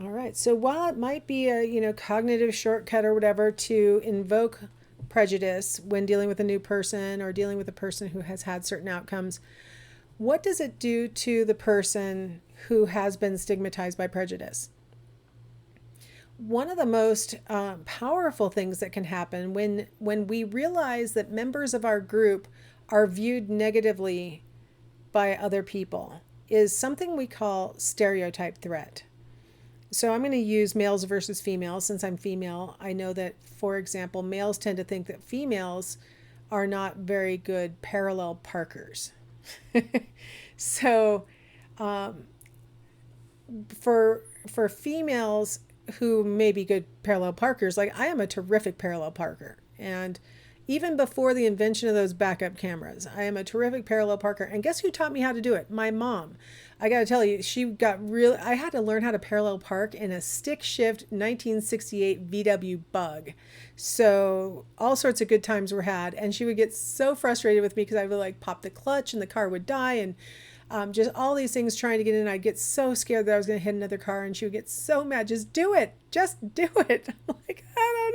All right. So while it might be a, cognitive shortcut or whatever to invoke prejudice when dealing with a new person or dealing with a person who has had certain outcomes, what does it do to the person who has been stigmatized by prejudice? One of the most powerful things that can happen when we realize that members of our group are viewed negatively by other people is something we call stereotype threat. So I'm going to use males versus females. Since I'm female, I know that, for example, males tend to think that females are not very good parallel parkers. So for females who may be good parallel parkers, like I am a terrific parallel parker. And even before the invention of those backup cameras, I am a terrific parallel parker. And guess who taught me how to do it? My mom. I got to tell you, she got real. I had to learn how to parallel park in a stick shift 1968 VW Bug. So all sorts of good times were had. And she would get so frustrated with me because I would like pop the clutch and the car would die. And just all these things trying to get in. I'd get so scared that I was going to hit another car, and she would get so mad. Just do it. Just do it. I'm like, I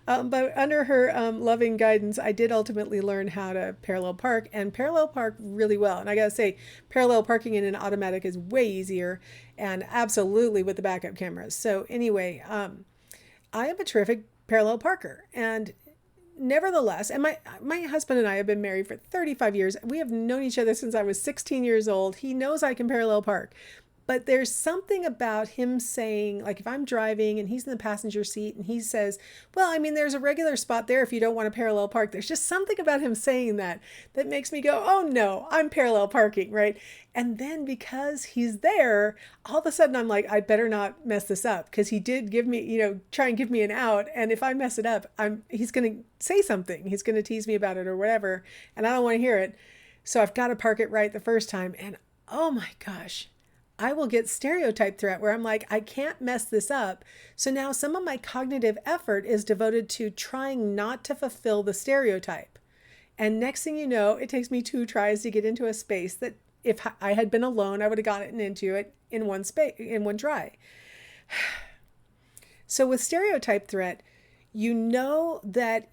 don't know. But under her loving guidance, I did ultimately learn how to parallel park and parallel park really well. And I got to say, parallel parking in an automatic is way easier, and absolutely with the backup cameras. So anyway, I am a terrific parallel parker, and nevertheless, and my husband and I have been married for 35 years. We have known each other since I was 16 years old. He knows I can parallel park. But there's something about him saying, like if I'm driving and he's in the passenger seat and he says, well, I mean, there's a regular spot there if you don't want to parallel park. There's just something about him saying that that makes me go, oh no, I'm parallel parking, right? And then because he's there, all of a sudden I'm like, I better not mess this up because he did give me, try and give me an out. And if I mess it up, he's going to say something. He's going to tease me about it or whatever. And I don't want to hear it. So I've got to park it right the first time. And oh my gosh, I will get stereotype threat where I'm like, I can't mess this up. So now some of my cognitive effort is devoted to trying not to fulfill the stereotype. And next thing you know, it takes me 2 tries to get into a space that if I had been alone, I would have gotten into it in one try. So with stereotype threat, you know that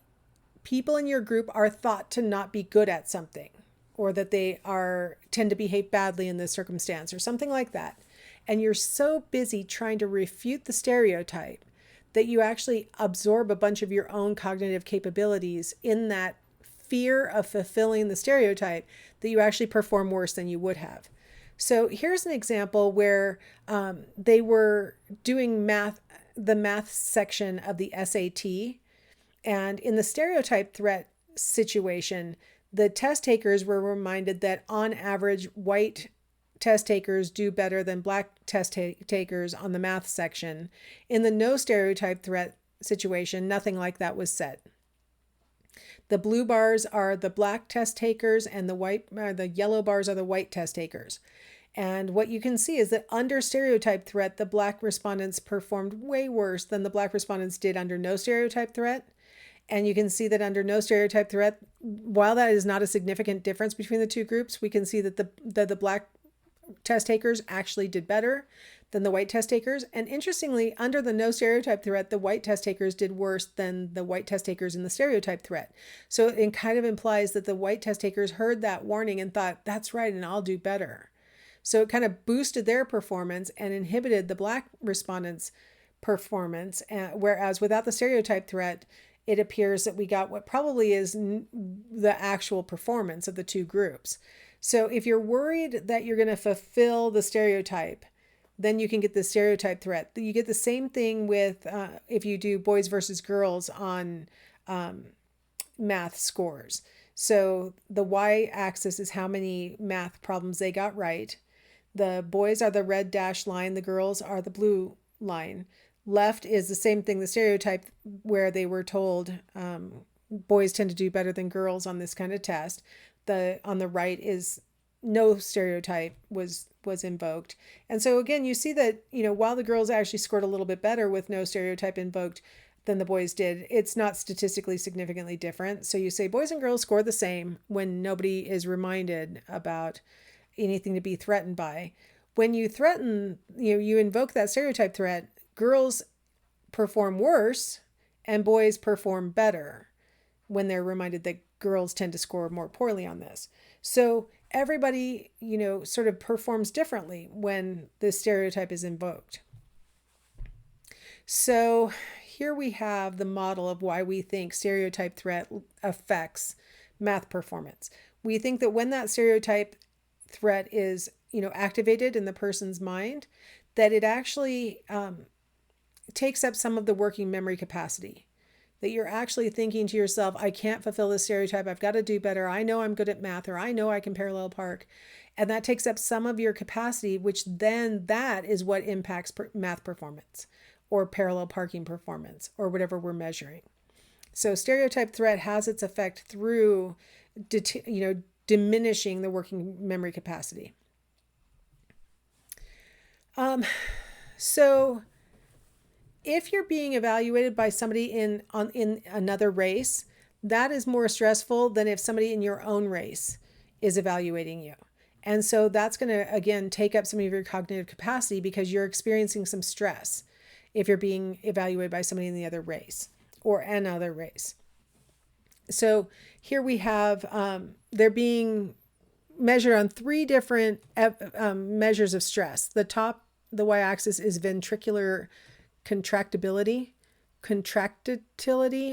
people in your group are thought to not be good at something, or that they are tend to behave badly in this circumstance or something like that. And you're so busy trying to refute the stereotype that you actually absorb a bunch of your own cognitive capabilities in that fear of fulfilling the stereotype that you actually perform worse than you would have. So here's an example where they were doing the math section of the SAT. And in the stereotype threat situation, the test takers were reminded that on average, white test takers do better than black test takers on the math section. In the no stereotype threat situation, nothing like that was said. The blue bars are the black test takers, and the yellow bars are the white test takers. And what you can see is that under stereotype threat, the black respondents performed way worse than the black respondents did under no stereotype threat. And you can see that under no stereotype threat, while that is not a significant difference between the two groups, we can see that the black test takers actually did better than the white test takers. And interestingly, under the no stereotype threat, the white test takers did worse than the white test takers in the stereotype threat. So it kind of implies that the white test takers heard that warning and thought, that's right, and I'll do better. So it kind of boosted their performance and inhibited the black respondents' performance. Whereas without the stereotype threat, it appears that we got what probably is the actual performance of the two groups. So if you're worried that you're going to fulfill the stereotype, then you can get the stereotype threat. You get the same thing with if you do boys versus girls on math scores. So the y-axis is how many math problems they got right. The boys are the red dashed line. The girls are the blue line. Left is the same thing, the stereotype where they were told boys tend to do better than girls on this kind of test. On the right is no stereotype was invoked. And so again, you see that, while the girls actually scored a little bit better with no stereotype invoked than the boys did, it's not statistically significantly different. So you say boys and girls score the same when nobody is reminded about anything to be threatened by. When you threaten, you invoke that stereotype threat, girls perform worse and boys perform better when they're reminded that girls tend to score more poorly on this. So everybody, sort of performs differently when the stereotype is invoked. So here we have the model of why we think stereotype threat affects math performance. We think that when that stereotype threat is, activated in the person's mind, that it actually takes up some of the working memory capacity. That you're actually thinking to yourself, I can't fulfill this stereotype. I've got to do better. I know I'm good at math, or I know I can parallel park. And that takes up some of your capacity, which then that is what impacts math performance or parallel parking performance or whatever we're measuring. So stereotype threat has its effect through, diminishing the working memory capacity. So if you're being evaluated by somebody in another race, that is more stressful than if somebody in your own race is evaluating you. And so that's going to, again, take up some of your cognitive capacity because you're experiencing some stress if you're being evaluated by somebody in the other race or another race. So here we have, they're being measured on 3 different measures of stress. The top, the y-axis is ventricular contractility,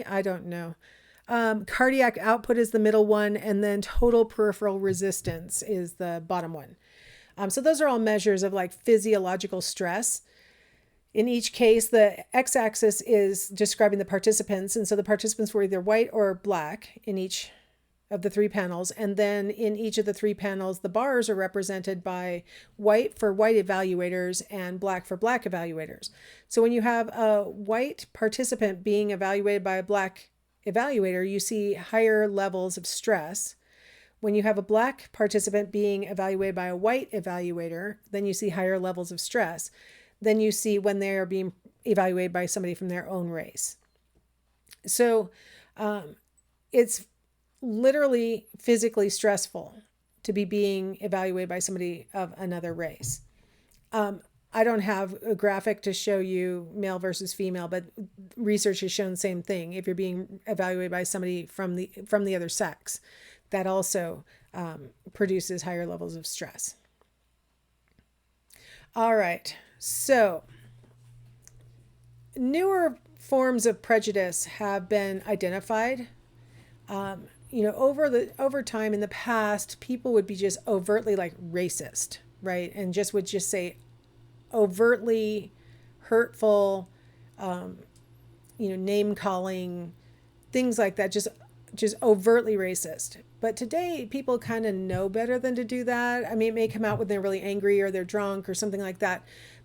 I don't know. Cardiac output is the middle one, and then total peripheral resistance is the bottom one. So those are all measures of like physiological stress. In each case, the x-axis is describing the participants, and so the participants were either white or black in each of the 3 panels, and then in each of the 3 panels, the bars are represented by white for white evaluators and black for black evaluators. So when you have a white participant being evaluated by a black evaluator, you see higher levels of stress. When you have a black participant being evaluated by a white evaluator, then you see higher levels of stress than you see when they are being evaluated by somebody from their own race. So it's literally physically stressful to be being evaluated by somebody of another race. I don't have a graphic to show you male versus female, but research has shown the same thing. If you're being evaluated by somebody from the other sex, that also produces higher levels of stress. All right, so newer forms of prejudice have been identified. Over time in the past, people would be just overtly like racist, right? And would say overtly hurtful, name calling, things like that, just overtly racist. But today people kind of know better than to do that. I mean, it may come out when they're really angry or they're drunk or something like that.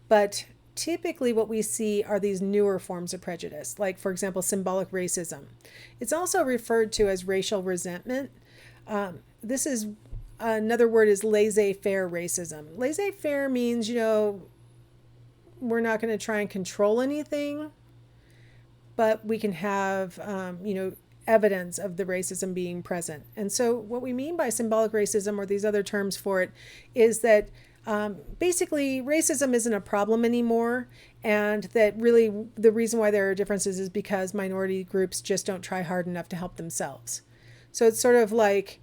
But typically what we see are these newer forms of prejudice, like, for example, symbolic racism. It's also referred to as racial resentment. This is another word is laissez-faire racism. Laissez-faire means, we're not going to try and control anything, but we can have, evidence of the racism being present. And so what we mean by symbolic racism, or these other terms for it, is that basically racism isn't a problem anymore, and that really the reason why there are differences is because minority groups just don't try hard enough to help themselves. So it's sort of like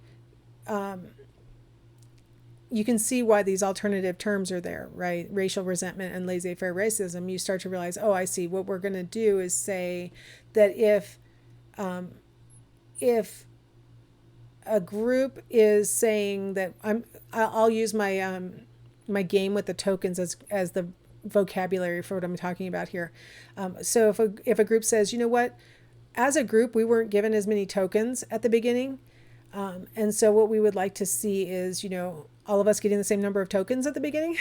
you can see why these alternative terms are there, right? Racial resentment and laissez-faire racism. You start to realize, oh, I see. What we're going to do is say that if a group is saying that I'll use my my game with the tokens as the vocabulary for what I'm talking about here. So if a group says, you know what, as a group we weren't given as many tokens at the beginning, and so what we would like to see is, all of us getting the same number of tokens at the beginning,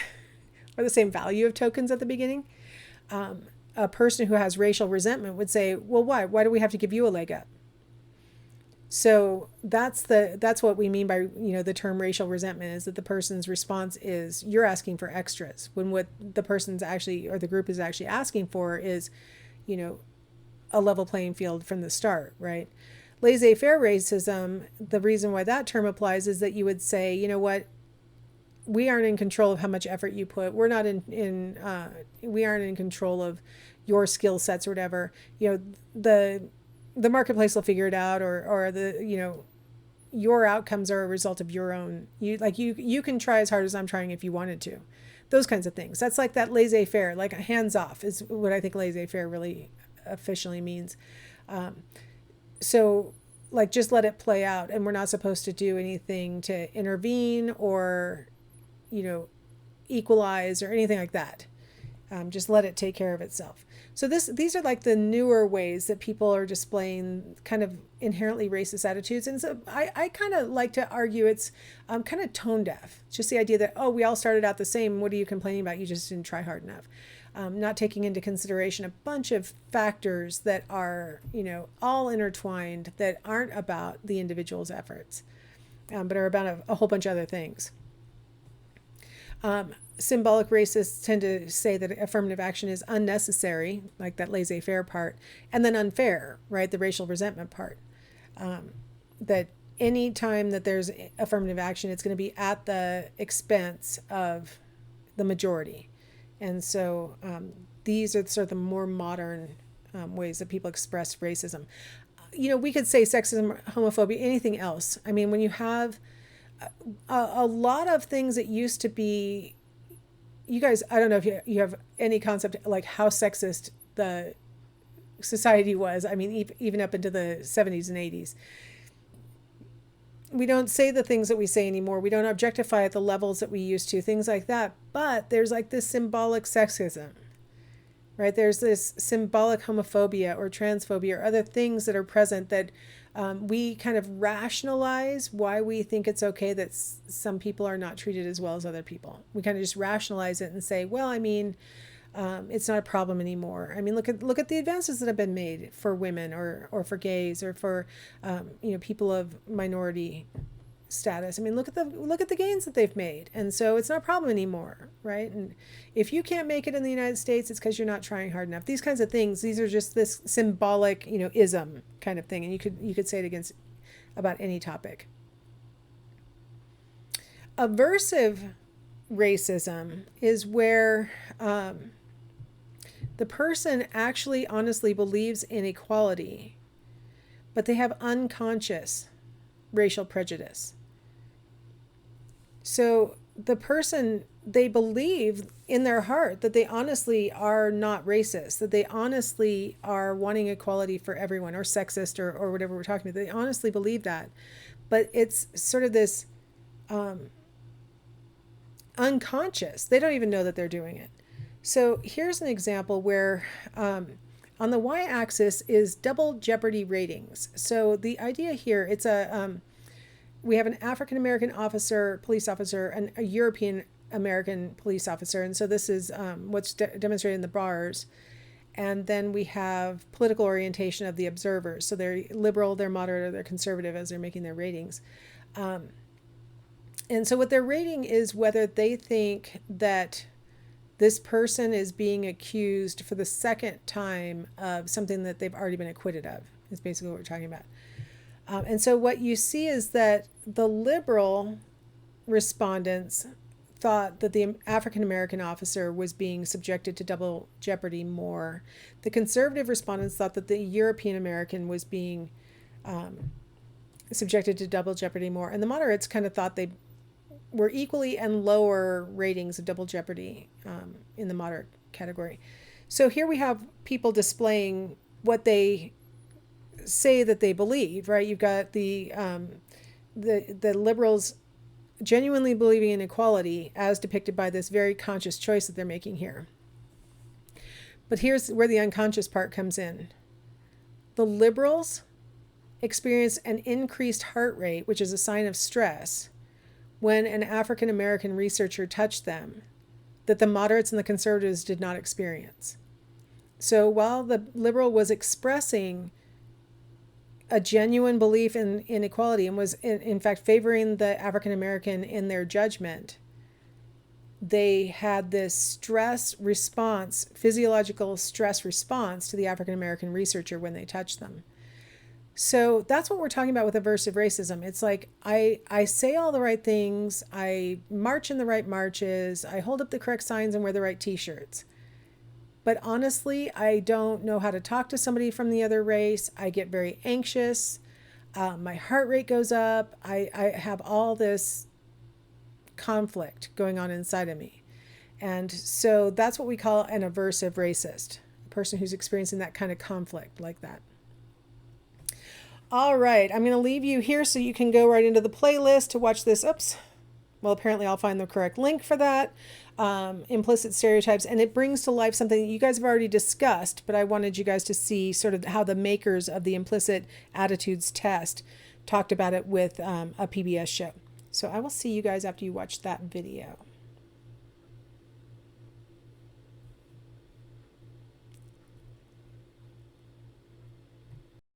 or the same value of tokens at the beginning. A person who has racial resentment would say, well, why? Why do we have to give you a leg up? So that's what we mean by, the term racial resentment, is that the person's response is, you're asking for extras, when what the person's actually, or the group is actually asking for is, a level playing field from the start, right? Laissez-faire racism, the reason why that term applies is that you would say, you know what, we aren't in control of how much effort you put. We're not we aren't in control of your skill sets or whatever. The marketplace will figure it out, or your outcomes are a result of your own. You can try as hard as I'm trying if you wanted to. Those kinds of things. That's like that laissez-faire, like hands off is what I think laissez-faire really officially means. So like just let it play out, and we're not supposed to do anything to intervene or equalize or anything like that. Just let it take care of itself. So these are like the newer ways that people are displaying kind of inherently racist attitudes. And so I kind of like to argue it's kind of tone deaf. It's just the idea that, oh, we all started out the same. What are you complaining about? You just didn't try hard enough. Not taking into consideration a bunch of factors that are, all intertwined, that aren't about the individual's efforts, but are about a whole bunch of other things. Symbolic racists tend to say that affirmative action is unnecessary, like that laissez-faire part, and then unfair, right? The racial resentment part. That any time that there's affirmative action, it's going to be at the expense of the majority. And so these are sort of the more modern ways that people express racism. We could say sexism, homophobia, anything else. I mean, when you have a lot of things that used to be, you guys, I don't know if you have any concept like how sexist the society was. I mean, even up into the 70s and 80s. We don't say the things that we say anymore. We don't objectify at the levels that we used to, things like that. But there's like this symbolic sexism, right? There's this symbolic homophobia or transphobia or other things that are present that we kind of rationalize why we think it's okay that some people are not treated as well as other people. We kind of just rationalize it and say, well, I mean, it's not a problem anymore. I mean, look at the advances that have been made for women or for gays or for people of minority status. I mean, look at the gains that they've made, and so it's not a problem anymore, right? And if you can't make it in the United States, it's because you're not trying hard enough. These kinds of things. These are just this symbolic, ism kind of thing, and you could say it about any topic. Aversive racism is where the person actually honestly believes in equality, but they have unconscious racial prejudice. So the person, they believe in their heart that they honestly are not racist, that they honestly are wanting equality for everyone, or sexist, or whatever we're talking about. They honestly believe that. But it's sort of this unconscious. They don't even know that they're doing it. So here's an example where on the y-axis is double jeopardy ratings. So the idea here, it's we have an African-American police officer, and a European-American police officer. And so this is what's demonstrated in the bars. And then we have political orientation of the observers. So they're liberal, they're moderate, or they're conservative as they're making their ratings. And so what they're rating is whether they think that this person is being accused for the second time of something that they've already been acquitted of, is basically what we're talking about. And so what you see is that the liberal respondents thought that the African-American officer was being subjected to double jeopardy more. The conservative respondents thought that the European-American was being subjected to double jeopardy more. And the moderates kind of thought they were equally and lower ratings of double jeopardy in the moderate category. So here we have people displaying what they say that they believe, right? You've got the liberals genuinely believing in equality as depicted by this very conscious choice that they're making here. But here's where the unconscious part comes in. The liberals experience an increased heart rate, which is a sign of stress, when an African-American researcher touched them, that the moderates and the conservatives did not experience. So while the liberal was expressing a genuine belief in equality and was in fact favoring the African-American in their judgment, they had this stress response, physiological stress response to the African-American researcher when they touched them. So that's what we're talking about with aversive racism. It's like I say all the right things, I march in the right marches, I hold up the correct signs and wear the right t-shirts. But honestly, I don't know how to talk to somebody from the other race. I get very anxious. My heart rate goes up. I have all this conflict going on inside of me. And so that's what we call an aversive racist, a person who's experiencing that kind of conflict like that. All right, I'm going to leave you here so you can go right into the playlist to watch this. Oops. Well, apparently I'll find the correct link for that. Implicit stereotypes, and it brings to life something that you guys have already discussed, but I wanted you guys to see sort of how the makers of the implicit attitudes test talked about it with a PBS show. So I will see you guys after you watch that video.